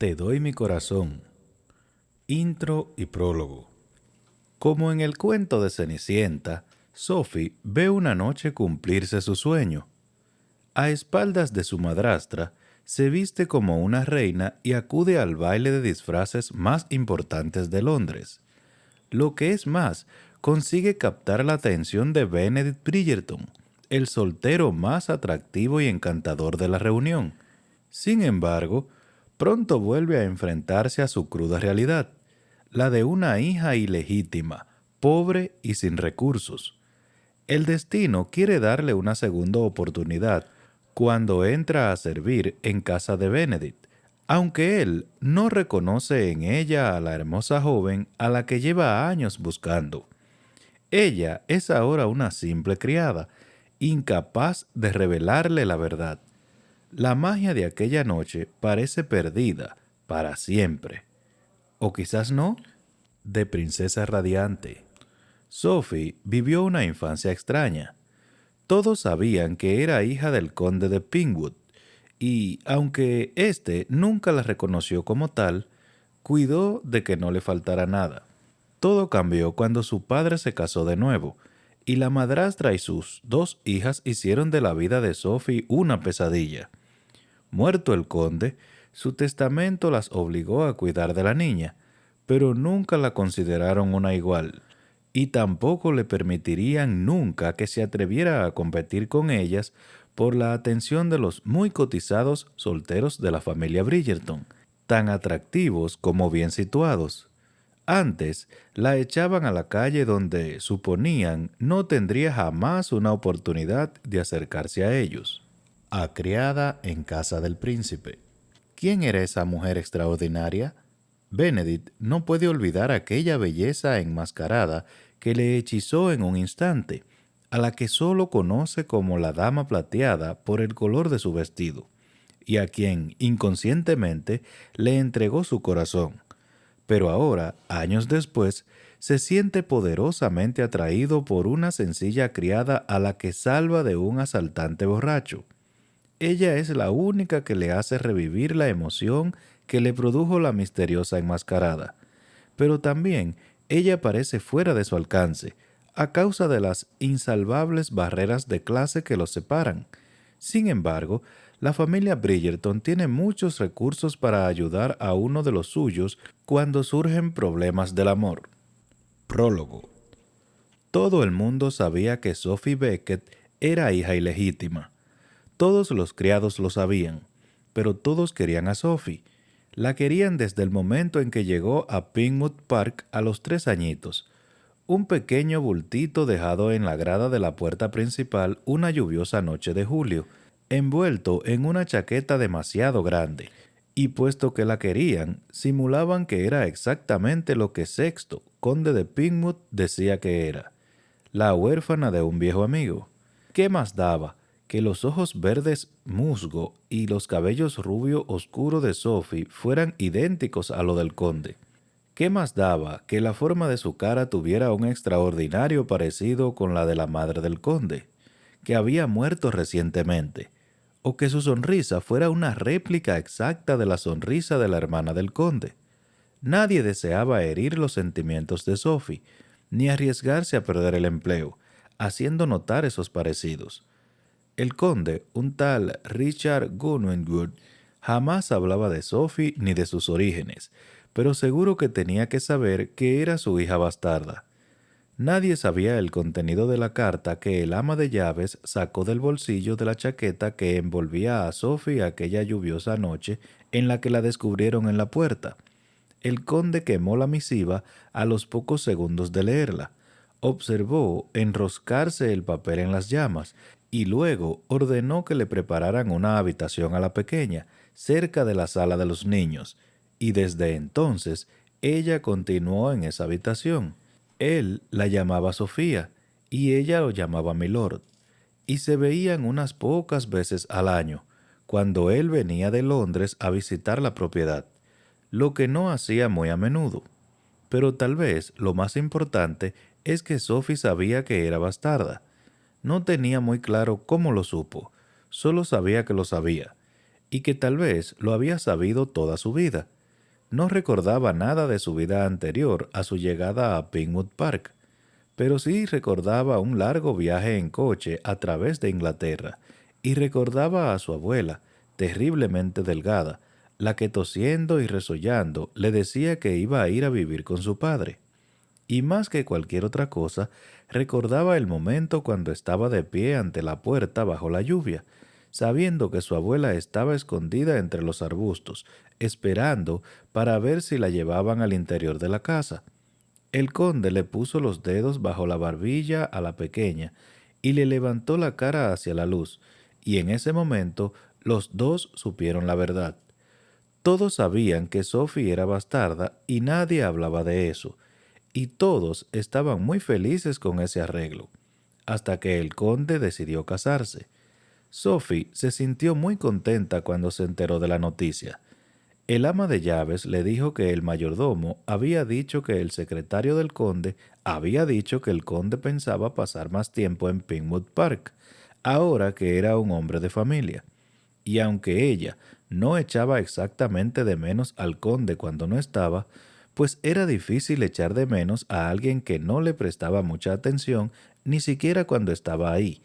Te doy mi corazón. Intro y prólogo. Como en el cuento de Cenicienta, Sophie ve una noche cumplirse su sueño. A espaldas de su madrastra, se viste como una reina y acude al baile de disfraces más importantes de Londres. Lo que es más, consigue captar la atención de Benedict Bridgerton, el soltero más atractivo y encantador de la reunión. Sin embargo, pronto vuelve a enfrentarse a su cruda realidad, la de una hija ilegítima, pobre y sin recursos. El destino quiere darle una segunda oportunidad cuando entra a servir en casa de Benedict, aunque él no reconoce en ella a la hermosa joven a la que lleva años buscando. Ella es ahora una simple criada, incapaz de revelarle la verdad. La magia de aquella noche parece perdida para siempre. O quizás no, de princesa radiante. Sophie vivió una infancia extraña. Todos sabían que era hija del conde de Pinkwood, y aunque éste nunca la reconoció como tal, cuidó de que no le faltara nada. Todo cambió cuando su padre se casó de nuevo, y la madrastra y sus dos hijas hicieron de la vida de Sophie una pesadilla. Muerto el conde, su testamento las obligó a cuidar de la niña, pero nunca la consideraron una igual, y tampoco le permitirían nunca que se atreviera a competir con ellas por la atención de los muy cotizados solteros de la familia Bridgerton, tan atractivos como bien situados. Antes la echaban a la calle donde suponían no tendría jamás una oportunidad de acercarse a ellos. A criada en casa del príncipe. ¿Quién era esa mujer extraordinaria? Benedict no puede olvidar aquella belleza enmascarada que le hechizó en un instante, a la que solo conoce como la dama plateada por el color de su vestido, y a quien inconscientemente le entregó su corazón. Pero ahora, años después, se siente poderosamente atraído por una sencilla criada a la que salva de un asaltante borracho. Ella es la única que le hace revivir la emoción que le produjo la misteriosa enmascarada. Pero también ella parece fuera de su alcance, a causa de las insalvables barreras de clase que los separan. Sin embargo, la familia Bridgerton tiene muchos recursos para ayudar a uno de los suyos cuando surgen problemas del amor. Prólogo. Todo el mundo sabía que Sophie Beckett era hija ilegítima. Todos los criados lo sabían, pero todos querían a Sophie. La querían desde el momento en que llegó a Pinkwood Park a los 3 añitos, un pequeño bultito dejado en la grada de la puerta principal una lluviosa noche de julio, envuelto en una chaqueta demasiado grande, y puesto que la querían, simulaban que era exactamente lo que Sexto, conde de Pinkwood, decía que era, la huérfana de un viejo amigo. ¿Qué más daba que los ojos verdes musgo y los cabellos rubio oscuro de Sophie fueran idénticos a lo del conde? ¿Qué más daba que la forma de su cara tuviera un extraordinario parecido con la de la madre del conde, que había muerto recientemente, o que su sonrisa fuera una réplica exacta de la sonrisa de la hermana del conde? Nadie deseaba herir los sentimientos de Sophie, ni arriesgarse a perder el empleo, haciendo notar esos parecidos. El conde, un tal Richard Gunwingwood, jamás hablaba de Sophie ni de sus orígenes, pero seguro que tenía que saber que era su hija bastarda. Nadie sabía el contenido de la carta que el ama de llaves sacó del bolsillo de la chaqueta que envolvía a Sophie aquella lluviosa noche en la que la descubrieron en la puerta. El conde quemó la misiva a los pocos segundos de leerla. Observó enroscarse el papel en las llamas y luego ordenó que le prepararan una habitación a la pequeña, cerca de la sala de los niños, y desde entonces ella continuó en esa habitación. Él la llamaba Sofía y ella lo llamaba Milord, y se veían unas pocas veces al año, cuando él venía de Londres a visitar la propiedad, lo que no hacía muy a menudo. Pero tal vez lo más importante es que Sophie sabía que era bastarda. No tenía muy claro cómo lo supo, solo sabía que lo sabía. y que tal vez lo había sabido toda su vida. No recordaba nada de su vida anterior a su llegada a Pinewood Park, pero sí recordaba un largo viaje en coche a través de Inglaterra y recordaba a su abuela, terriblemente delgada, la que tosiendo y resollando le decía que iba a ir a vivir con su padre. Y más que cualquier otra cosa, recordaba el momento cuando estaba de pie ante la puerta bajo la lluvia, sabiendo que su abuela estaba escondida entre los arbustos, esperando para ver si la llevaban al interior de la casa. El conde le puso los dedos bajo la barbilla a la pequeña y le levantó la cara hacia la luz, y en ese momento los dos supieron la verdad. Todos sabían que Sophie era bastarda y nadie hablaba de eso, y todos estaban muy felices con ese arreglo, hasta que el conde decidió casarse. Sophie se sintió muy contenta cuando se enteró de la noticia. El ama de llaves le dijo que el mayordomo había dicho que el secretario del conde había dicho que el conde pensaba pasar más tiempo en Pinewood Park, ahora que era un hombre de familia. Y aunque ella no echaba exactamente de menos al conde cuando no estaba, pues era difícil echar de menos a alguien que no le prestaba mucha atención ni siquiera cuando estaba ahí.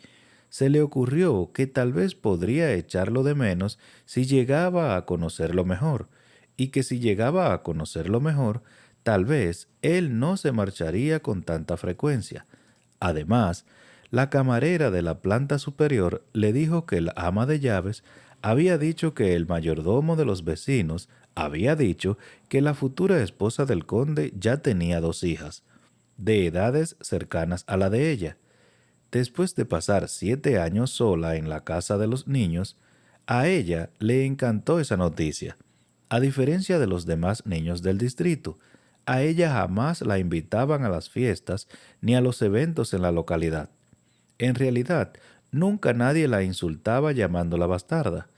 Se le ocurrió que tal vez podría echarlo de menos si llegaba a conocerlo mejor, y que si llegaba a conocerlo mejor, tal vez él no se marcharía con tanta frecuencia. Además, la camarera de la planta superior le dijo que el ama de llaves había dicho que el mayordomo de los vecinos había dicho que la futura esposa del conde ya tenía 2 hijas, de edades cercanas a la de ella. Después de pasar 7 años sola en la casa de los niños, a ella le encantó esa noticia. A diferencia de los demás niños del distrito, a ella jamás la invitaban a las fiestas ni a los eventos en la localidad. En realidad, nunca nadie la insultaba llamándola bastarda.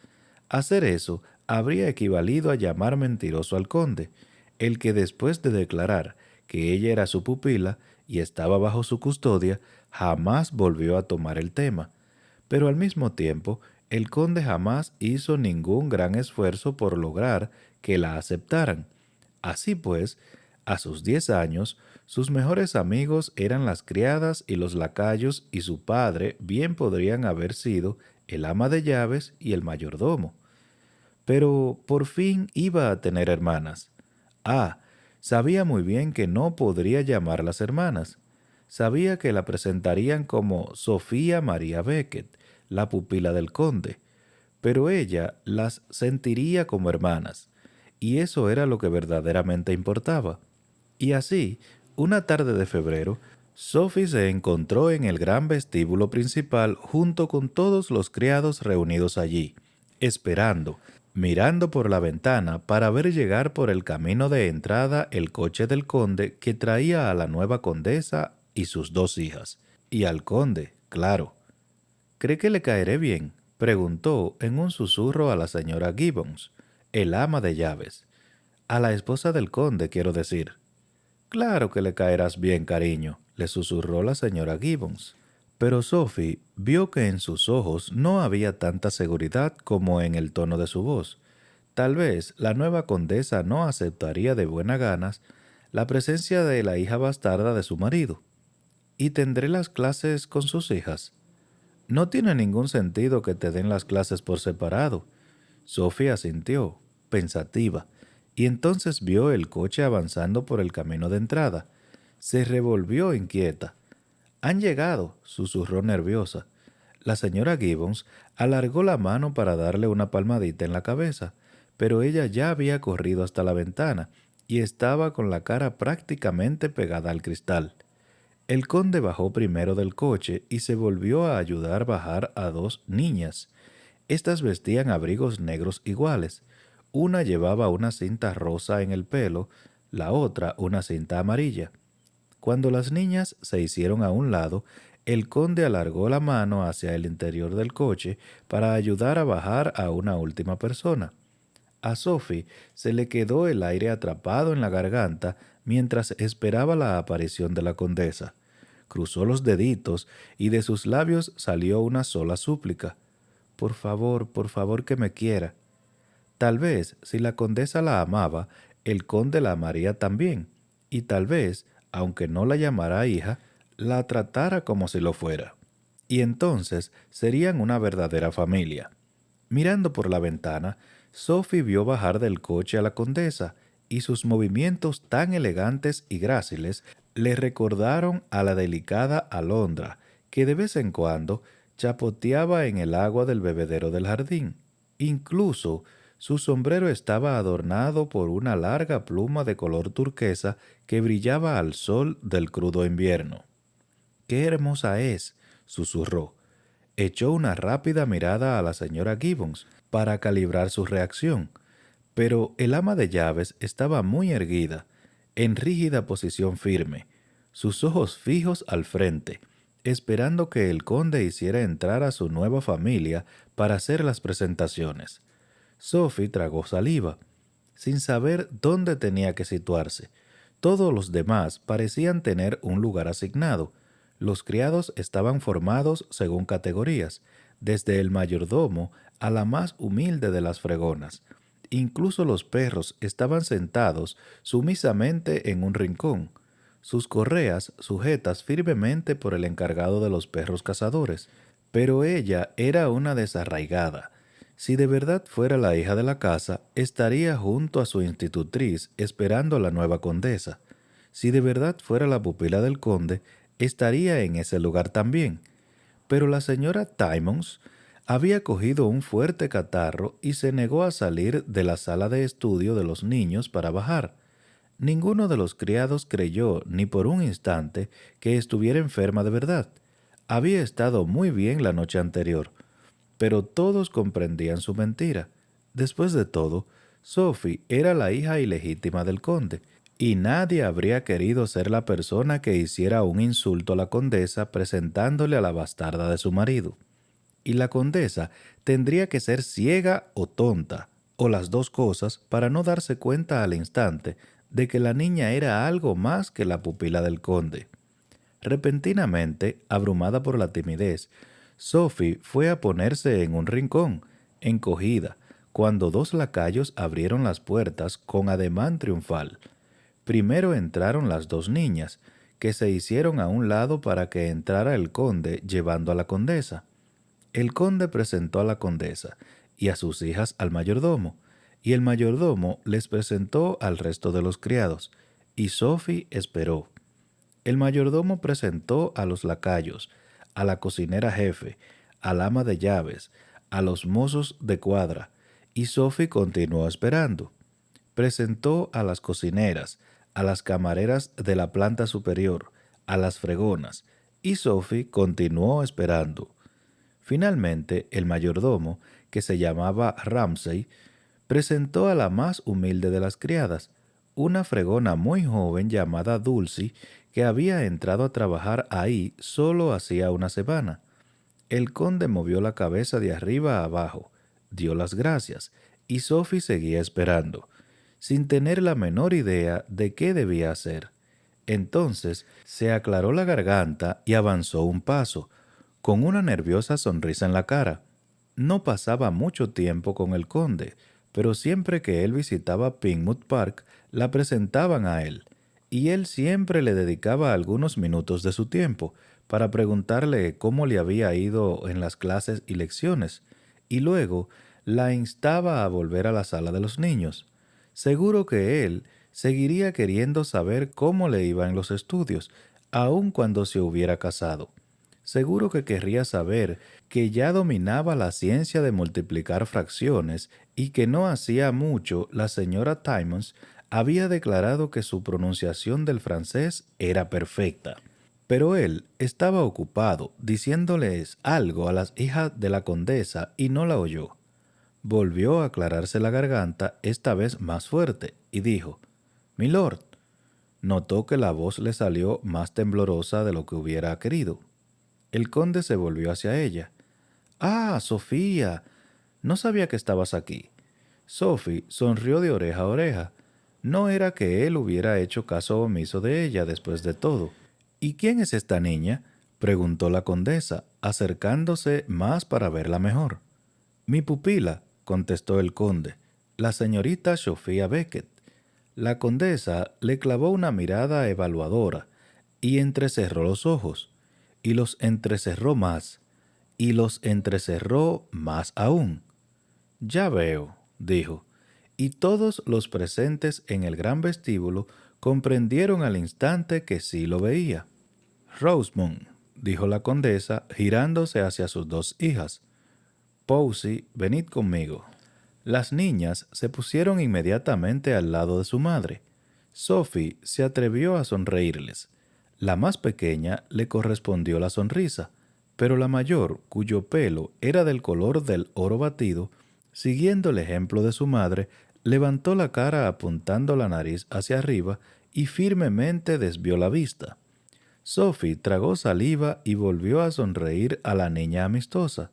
Hacer eso habría equivalido a llamar mentiroso al conde, el que después de declarar que ella era su pupila y estaba bajo su custodia, jamás volvió a tomar el tema. Pero al mismo tiempo, el conde jamás hizo ningún gran esfuerzo por lograr que la aceptaran. Así pues, a sus 10 años, sus mejores amigos eran las criadas y los lacayos, y su padre bien podrían haber sido el ama de llaves y el mayordomo. Pero por fin iba a tener hermanas. Ah, sabía muy bien que no podría llamarlas hermanas. Sabía que la presentarían como Sofía María Beckett, la pupila del conde, pero ella las sentiría como hermanas, y eso era lo que verdaderamente importaba. Y así, una tarde de febrero, Sophie se encontró en el gran vestíbulo principal junto con todos los criados reunidos allí, esperando, mirando por la ventana para ver llegar por el camino de entrada el coche del conde que traía a la nueva condesa y sus 2 hijas. Y al conde, claro. ¿Cree que le caeré bien?, preguntó en un susurro a la señora Gibbons, el ama de llaves. A la esposa del conde, quiero decir. Claro que le caerás bien, cariño, le susurró la señora Gibbons. Pero Sophie vio que en sus ojos no había tanta seguridad como en el tono de su voz. Tal vez la nueva condesa no aceptaría de buena ganas la presencia de la hija bastarda de su marido. ¿Y tendré las clases con sus hijas? No tiene ningún sentido que te den las clases por separado. Sophie asintió, pensativa, y entonces vio el coche avanzando por el camino de entrada. Se revolvió inquieta. Han llegado, susurró nerviosa. La señora Gibbons alargó la mano para darle una palmadita en la cabeza, pero ella ya había corrido hasta la ventana y estaba con la cara prácticamente pegada al cristal. El conde bajó primero del coche y se volvió a ayudar a bajar a 2 niñas. Estas vestían abrigos negros iguales. Una llevaba una cinta rosa en el pelo, la otra una cinta amarilla. Cuando las niñas se hicieron a un lado, el conde alargó la mano hacia el interior del coche para ayudar a bajar a una última persona. A Sophie se le quedó el aire atrapado en la garganta mientras esperaba la aparición de la condesa. Cruzó los deditos y de sus labios salió una sola súplica. Por favor que me quiera. Tal vez, si la condesa la amaba, el conde la amaría también, y tal vez, aunque no la llamara hija, la tratara como si lo fuera. Y entonces serían una verdadera familia. Mirando por la ventana, Sophie vio bajar del coche a la condesa, y sus movimientos tan elegantes y gráciles le recordaron a la delicada alondra que de vez en cuando chapoteaba en el agua del bebedero del jardín. Incluso su sombrero estaba adornado por una larga pluma de color turquesa que brillaba al sol del crudo invierno. «¡Qué hermosa es!», susurró. Echó una rápida mirada a la señora Gibbons para calibrar su reacción, pero el ama de llaves estaba muy erguida, en rígida posición firme, sus ojos fijos al frente, esperando que el conde hiciera entrar a su nueva familia para hacer las presentaciones. Sophie tragó saliva, sin saber dónde tenía que situarse. Todos los demás parecían tener un lugar asignado. Los criados estaban formados según categorías, desde el mayordomo a la más humilde de las fregonas. Incluso los perros estaban sentados sumisamente en un rincón, sus correas sujetas firmemente por el encargado de los perros cazadores. Pero ella era una desarraigada. Si de verdad fuera la hija de la casa, estaría junto a su institutriz esperando a la nueva condesa. Si de verdad fuera la pupila del conde, estaría en ese lugar también. Pero la señora Timmons había cogido un fuerte catarro y se negó a salir de la sala de estudio de los niños para bajar. Ninguno de los criados creyó ni por un instante que estuviera enferma de verdad. Había estado muy bien la noche anterior, pero todos comprendían su mentira. Después de todo, Sophie era la hija ilegítima del conde, y nadie habría querido ser la persona que hiciera un insulto a la condesa presentándole a la bastarda de su marido. Y la condesa tendría que ser ciega o tonta, o las dos cosas, para no darse cuenta al instante de que la niña era algo más que la pupila del conde. Repentinamente, abrumada por la timidez, Sophie fue a ponerse en un rincón, encogida, cuando dos lacayos abrieron las puertas con ademán triunfal. Primero entraron las dos niñas, que se hicieron a un lado para que entrara el conde llevando a la condesa. El conde presentó a la condesa y a sus hijas al mayordomo, y el mayordomo les presentó al resto de los criados, y Sophie esperó. El mayordomo presentó a los lacayos, a la cocinera jefe, al ama de llaves, a los mozos de cuadra, y Sophie continuó esperando. Presentó a las cocineras, a las camareras de la planta superior, a las fregonas, y Sophie continuó esperando. Finalmente, el mayordomo, que se llamaba Ramsay, presentó a la más humilde de las criadas, una fregona muy joven llamada Dulcie, que había entrado a trabajar ahí solo hacía una semana. El conde movió la cabeza de arriba a abajo, dio las gracias, y Sophie seguía esperando, sin tener la menor idea de qué debía hacer. Entonces se aclaró la garganta y avanzó un paso, con una nerviosa sonrisa en la cara. No pasaba mucho tiempo con el conde, pero siempre que él visitaba Pinkwood Park, la presentaban a él, y él siempre le dedicaba algunos minutos de su tiempo para preguntarle cómo le había ido en las clases y lecciones, y luego la instaba a volver a la sala de los niños. Seguro que él seguiría queriendo saber cómo le iban los estudios, aun cuando se hubiera casado. Seguro que querría saber que ya dominaba la ciencia de multiplicar fracciones y que no hacía mucho la señora Timmons había declarado que su pronunciación del francés era perfecta. Pero él estaba ocupado diciéndoles algo a las hijas de la condesa y no la oyó. Volvió a aclararse la garganta, esta vez más fuerte, y dijo: «Milord». Notó que la voz le salió más temblorosa de lo que hubiera querido. El conde se volvió hacia ella. «Ah, Sofía, no sabía que estabas aquí». Sophie sonrió de oreja a oreja. No era que él hubiera hecho caso omiso de ella después de todo. «¿Y quién es esta niña?», preguntó la condesa, acercándose más para verla mejor. «Mi pupila», contestó el conde. la señorita Sophia Beckett. La condesa le clavó una mirada evaluadora y entrecerró los ojos, y los entrecerró más, y los entrecerró más aún. Ya veo, dijo, y todos los presentes en el gran vestíbulo comprendieron al instante que sí lo veía. Rosamond, dijo la condesa, girándose hacia sus dos hijas. Posey, venid conmigo. Las niñas se pusieron inmediatamente al lado de su madre. Sophie se atrevió a sonreírles. La más pequeña le correspondió la sonrisa, pero la mayor, cuyo pelo era del color del oro batido, siguiendo el ejemplo de su madre, levantó la cara apuntando la nariz hacia arriba y firmemente desvió la vista. Sophie tragó saliva y volvió a sonreír a la niña amistosa,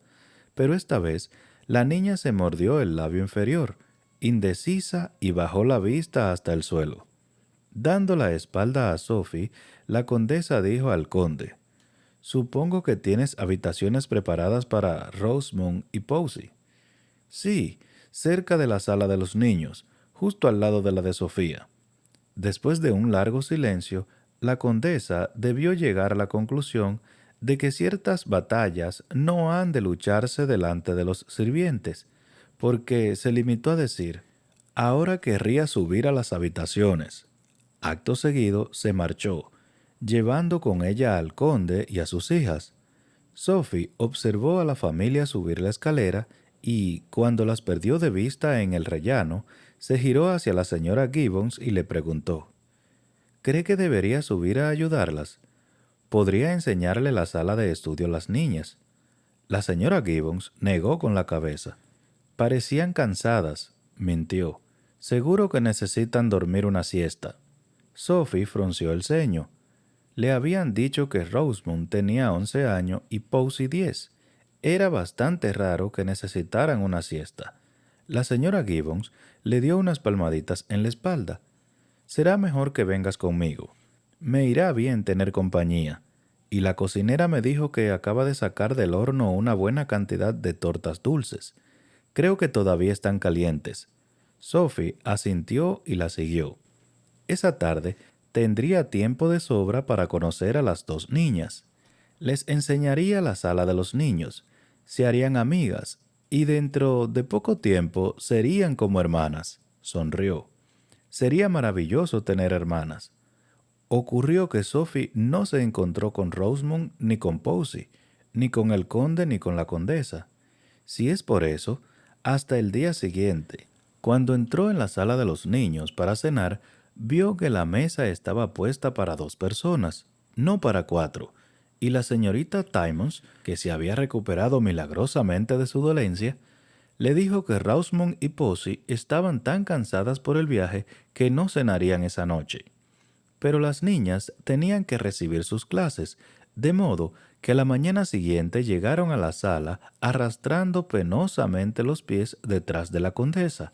pero esta vez la niña se mordió el labio inferior, indecisa, y bajó la vista hasta el suelo. Dando la espalda a Sophie, la condesa dijo al conde: «Supongo que tienes habitaciones preparadas para Rosamond y Posey». «Sí, cerca de la sala de los niños, justo al lado de la de Sofía». Después de un largo silencio, la condesa debió llegar a la conclusión de que ciertas batallas no han de lucharse delante de los sirvientes, porque se limitó a decir: «Ahora querría subir a las habitaciones». Acto seguido se marchó, llevando con ella al conde y a sus hijas. Sophie observó a la familia subir la escalera y, cuando las perdió de vista en el rellano, se giró hacia la señora Gibbons y le preguntó: «¿Cree que debería subir a ayudarlas? Podría enseñarle la sala de estudio a las niñas». La señora Gibbons negó con la cabeza. «Parecían cansadas», mintió. «Seguro que necesitan dormir una siesta». Sophie frunció el ceño. Le habían dicho que Rosamond tenía 11 años y Posey 10. Era bastante raro que necesitaran una siesta. La señora Gibbons le dio unas palmaditas en la espalda. «Será mejor que vengas conmigo. Me irá bien tener compañía. Y la cocinera me dijo que acaba de sacar del horno una buena cantidad de tortas dulces. Creo que todavía están calientes». Sophie asintió y la siguió. Esa tarde tendría tiempo de sobra para conocer a las dos niñas. Les enseñaría la sala de los niños, se harían amigas y dentro de poco tiempo serían como hermanas. Sonrió. Sería maravilloso tener hermanas. Ocurrió que Sophie no se encontró con Rosamond ni con Posey, ni con el conde ni con la condesa. Si es por eso, hasta el día siguiente, cuando entró en la sala de los niños para cenar, vio que la mesa estaba puesta para 2 personas, no para 4, y la señorita Timmons, que se había recuperado milagrosamente de su dolencia, le dijo que Rosamond y Posey estaban tan cansadas por el viaje que no cenarían esa noche. Pero las niñas tenían que recibir sus clases, de modo que la mañana siguiente llegaron a la sala arrastrando penosamente los pies detrás de la condesa.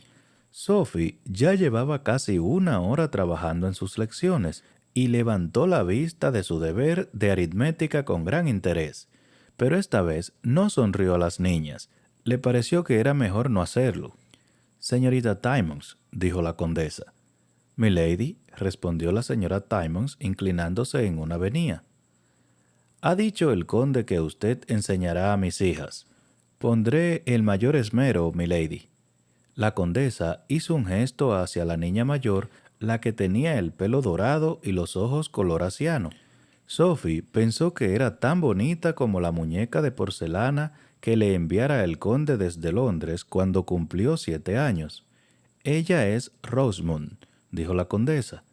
Sophie ya llevaba casi 1 hora trabajando en sus lecciones y levantó la vista de su deber de aritmética con gran interés, pero esta vez no sonrió a las niñas. Le pareció que era mejor no hacerlo. «Señorita Timmons», dijo la condesa. «Milady», respondió la señora Timmons inclinándose en una venia. «Ha dicho el conde que usted enseñará a mis hijas. Pondré el mayor esmero, milady». La condesa hizo un gesto hacia la niña mayor, la que tenía el pelo dorado y los ojos color asiano. Sophie pensó que era tan bonita como la muñeca de porcelana que le enviara el conde desde Londres cuando cumplió 7 años. «Ella es Rosamond», dijo la condesa.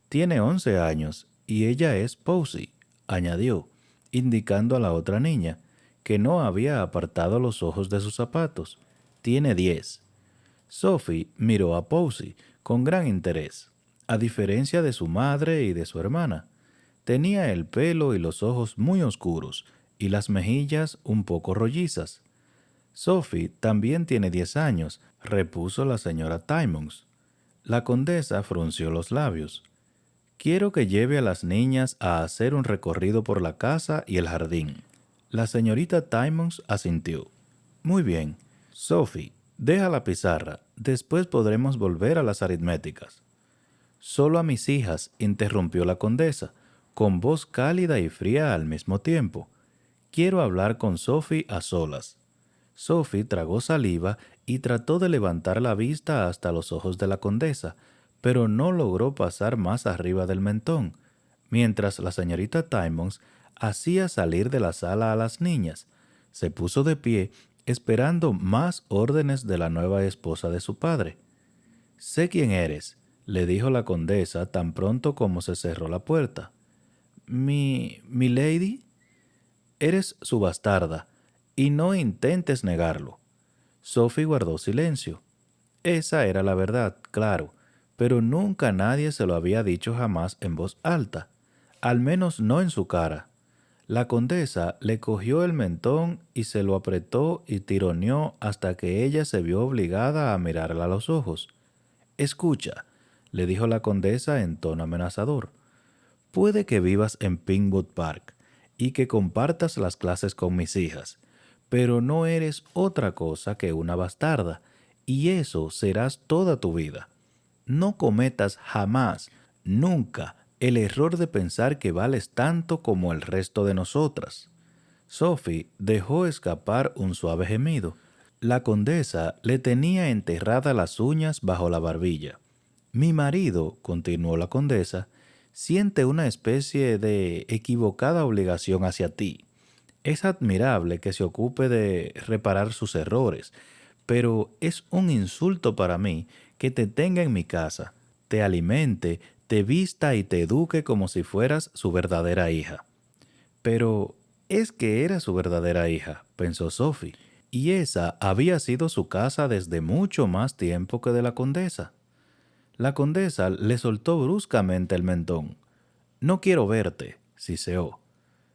«Tiene 11 años y ella es Posey», añadió, indicando a la otra niña, que no había apartado los ojos de sus zapatos. «Tiene 10». Sophie miró a Posey con gran interés. A diferencia de su madre y de su hermana, tenía el pelo y los ojos muy oscuros y las mejillas un poco rollizas. «Sophie también tiene 10 años», repuso la señora Timmons. La condesa frunció los labios. «Quiero que lleve a las niñas a hacer un recorrido por la casa y el jardín». La señorita Timmons asintió. «Muy bien. Sophie, Deja la pizarra, después podremos volver a las aritméticas. Solo a mis hijas, interrumpió la condesa, con voz cálida y fría al mismo tiempo. Quiero hablar con Sophie a solas. Sophie tragó saliva y trató de levantar la vista hasta los ojos de la condesa, pero no logró pasar más arriba del mentón, mientras la señorita Timmons hacía salir de la sala a las niñas. Se puso de pie, esperando más órdenes de la nueva esposa de su padre. «Sé quién eres», le dijo la condesa tan pronto como se cerró la puerta. «¿Mi lady?» «Eres su bastarda, y no intentes negarlo». Sophie guardó silencio. Esa era la verdad, claro, pero nunca nadie se lo había dicho jamás en voz alta, al menos no en su cara. La condesa le cogió el mentón y se lo apretó y tironeó hasta que ella se vio obligada a mirarla a los ojos. «Escucha», le dijo la condesa en tono amenazador, «puede que vivas en Pinewood Park y que compartas las clases con mis hijas, pero no eres otra cosa que una bastarda, y eso serás toda tu vida. No cometas jamás, nunca, el error de pensar que vales tanto como el resto de nosotras». Sophie dejó escapar un suave gemido. La condesa le tenía enterradas las uñas bajo la barbilla. «Mi marido», continuó la condesa, «siente una especie de equivocada obligación hacia ti. Es admirable que se ocupe de reparar sus errores, pero es un insulto para mí que te tenga en mi casa, te alimente, te vista y te eduque como si fueras su verdadera hija». Pero es que era su verdadera hija, pensó Sophie, y esa había sido su casa desde mucho más tiempo que de la condesa. La condesa le soltó bruscamente el mentón. «No quiero verte», siseó.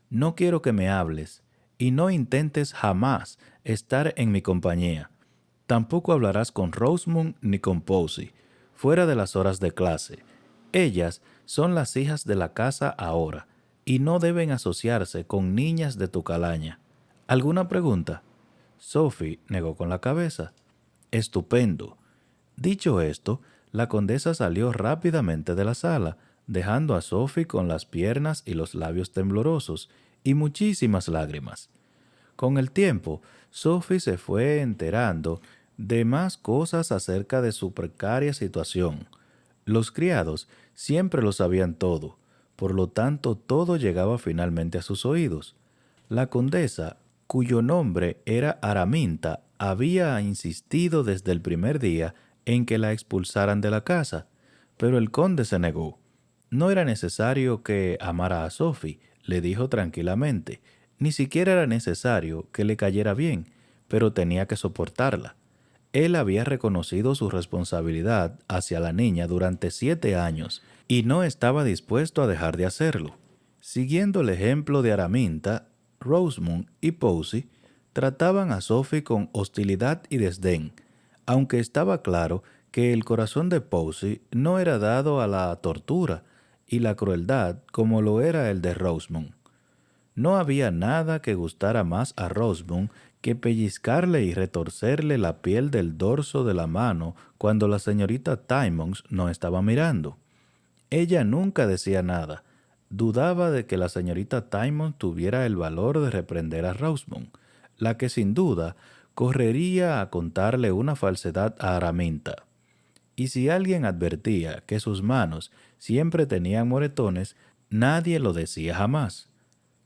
«No quiero que me hables, y no intentes jamás estar en mi compañía. Tampoco hablarás con Rosamund ni con Posey, fuera de las horas de clase. Ellas son las hijas de la casa ahora, y no deben asociarse con niñas de tu calaña. ¿Alguna pregunta?» Sophie negó con la cabeza. «Estupendo». Dicho esto, la condesa salió rápidamente de la sala, dejando a Sophie con las piernas y los labios temblorosos y muchísimas lágrimas. Con el tiempo, Sophie se fue enterando de más cosas acerca de su precaria situación. Los criados siempre lo sabían todo, por lo tanto todo llegaba finalmente a sus oídos. La condesa, cuyo nombre era Araminta, había insistido desde el primer día en que la expulsaran de la casa, pero el conde se negó. No era necesario que amara a Sophie, le dijo tranquilamente, ni siquiera era necesario que le cayera bien, pero tenía que soportarla. Él había reconocido su responsabilidad hacia la niña durante 7 años y no estaba dispuesto a dejar de hacerlo. Siguiendo el ejemplo de Araminta, Rosamund y Posey trataban a Sophie con hostilidad y desdén, aunque estaba claro que el corazón de Posey no era dado a la tortura y la crueldad como lo era el de Rosamund. No había nada que gustara más a Rosamund que pellizcarle y retorcerle la piel del dorso de la mano cuando la señorita Timmons no estaba mirando. Ella nunca decía nada. Dudaba de que la señorita Timmons tuviera el valor de reprender a Rosamund, la que sin duda correría a contarle una falsedad a Araminta. Y si alguien advertía que sus manos siempre tenían moretones, nadie lo decía jamás.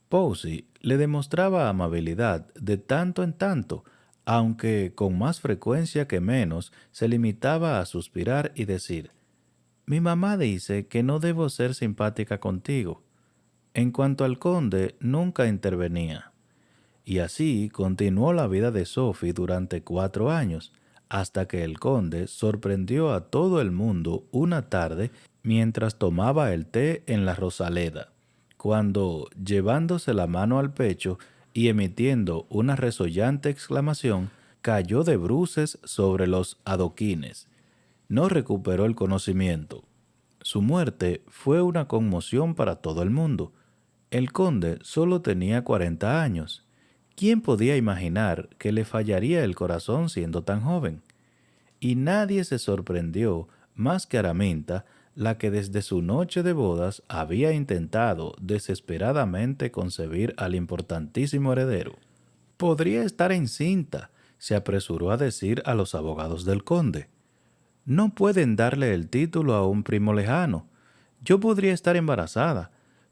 Posey le demostraba amabilidad de tanto en tanto, aunque con más frecuencia que menos se limitaba a suspirar y decir: «Mi mamá dice que no debo ser simpática contigo». En cuanto al conde, nunca intervenía. Y así continuó la vida de Sophie durante 4 años, hasta que el conde sorprendió a todo el mundo una tarde mientras tomaba el té en la Rosaleda, cuando, llevándose la mano al pecho y emitiendo una resollante exclamación, cayó de bruces sobre los adoquines. No recuperó el conocimiento. Su muerte fue una conmoción para todo el mundo. El conde solo tenía 40 años. ¿Quién podía imaginar que le fallaría el corazón siendo tan joven? Y nadie se sorprendió más que Araminta, la que desde su noche de bodas había intentado desesperadamente concebir al importantísimo heredero. Podría estar encinta, se apresuró a decir a los abogados del conde. No pueden darle el título a un primo lejano. Yo podría estar embarazada,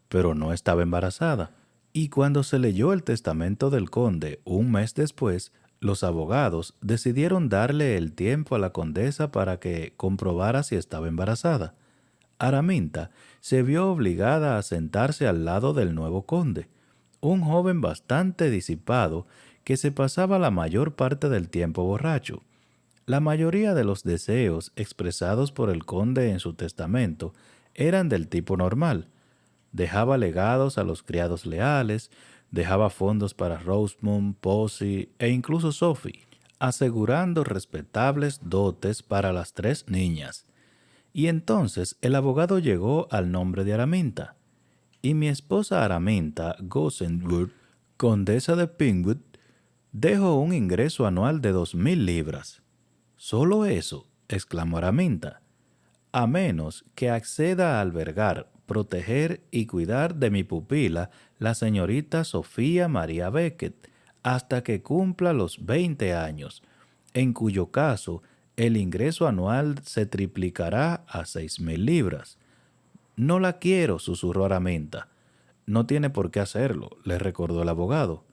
pero no estaba embarazada. Y cuando se leyó el testamento del conde un mes después, los abogados decidieron darle el tiempo a la condesa para que comprobara si estaba embarazada. Araminta se vio obligada a sentarse al lado del nuevo conde, un joven bastante disipado que se pasaba la mayor parte del tiempo borracho. La mayoría de los deseos expresados por el conde en su testamento eran del tipo normal. Dejaba legados a los criados leales, dejaba fondos para Rosamund, Posey e incluso Sophie, asegurando respetables dotes para las tres niñas. Y entonces el abogado llegó al nombre de Araminta. Y mi esposa Araminta Gossenwood, condesa de Pinewood, dejó un ingreso anual de 2000 libras. ¿Solo eso?, exclamó Araminta. A menos que acceda a albergar, proteger y cuidar de mi pupila, la señorita Sofía María Becket, hasta que cumpla los 20 años, en cuyo caso el ingreso anual se triplicará a 6000 libras. No la quiero, susurró Araminta. No tiene por qué hacerlo, le recordó el abogado.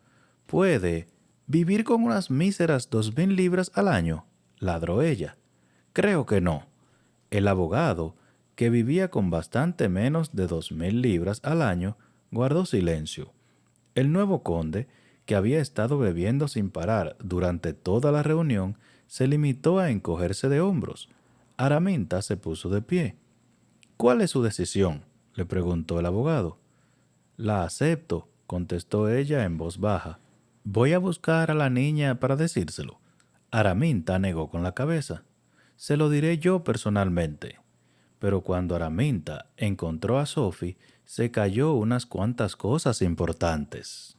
Puede vivir con unas míseras 2000 libras al año, ladró ella. Creo que no. El abogado, que vivía con bastante menos de 2000 libras al año, guardó silencio. El nuevo conde, que había estado bebiendo sin parar durante toda la reunión, se limitó a encogerse de hombros. Araminta se puso de pie. ¿Cuál es su decisión?, le preguntó el abogado. La acepto, contestó ella en voz baja. Voy a buscar a la niña para decírselo. Araminta negó con la cabeza. Se lo diré yo personalmente. Pero cuando Araminta encontró a Sophie, se cayó unas cuantas cosas importantes.